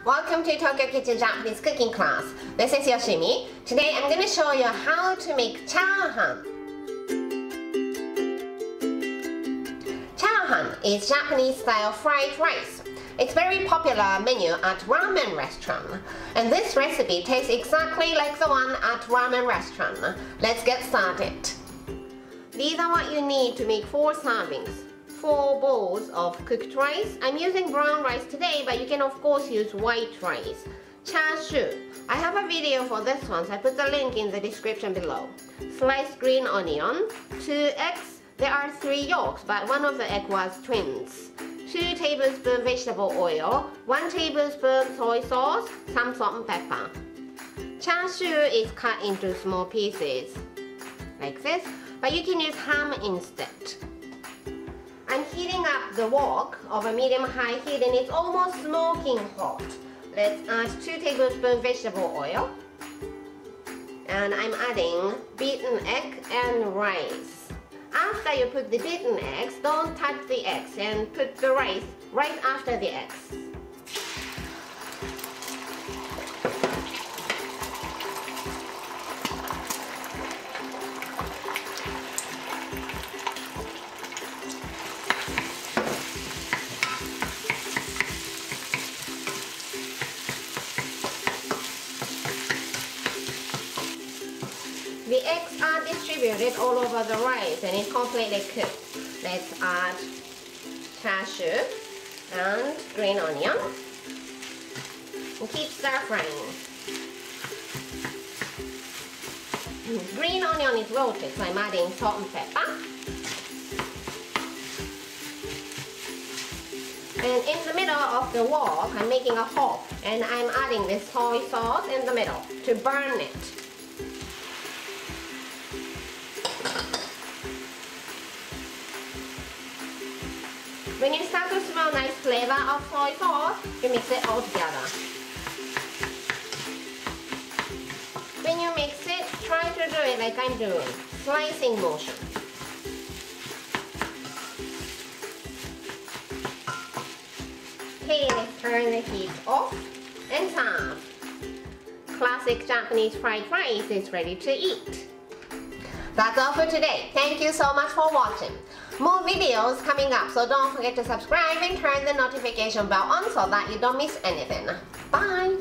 Welcome to Tokyo Kitchen Japanese cooking class. This is Yoshimi. Today I'm going to show you how to make Chahan. Chahan is Japanese style fried rice. It's very popular menu at ramen restaurant. And this recipe tastes exactly like the one at ramen restaurant. Let's get started. These are what you need to make 4 servings. 4 bowls of cooked rice. I'm using brown rice today, but you can of course use white rice. Chasyu. I have a video for this one, so I put the link in the description below. Sliced green onion, 2 eggs. There are 3 yolks, but one of the egg was twins. 2 tablespoons vegetable oil, 1 tablespoon soy sauce, some salt and pepper. Chasyu is cut into small pieces, like this, but you can use ham instead. I'm heating up the wok over medium-high heat and it's almost smoking hot. Let's add 2 tablespoons vegetable oil. And I'm adding beaten egg and rice. After you put the beaten eggs, don't touch the eggs and put the rice right after the eggs. The eggs are distributed all over the rice and it's completely cooked. Let's add chasyu and green onion and keep stir frying. Green onion is wilted, so I'm adding salt and pepper. And in the middle of the wok, I'm making a hole and I'm adding this soy sauce in the middle to burn it. When you start to smell nice flavor of soy sauce, you mix it all together. When you mix it, try to do it like I'm doing, slicing motion. Okay, let's turn the heat off and serve. Classic Japanese fried rice is ready to eat. That's all for today. Thank you so much for watching. More videos coming up, so don't forget to subscribe and turn the notification bell on so that you don't miss anything. Bye!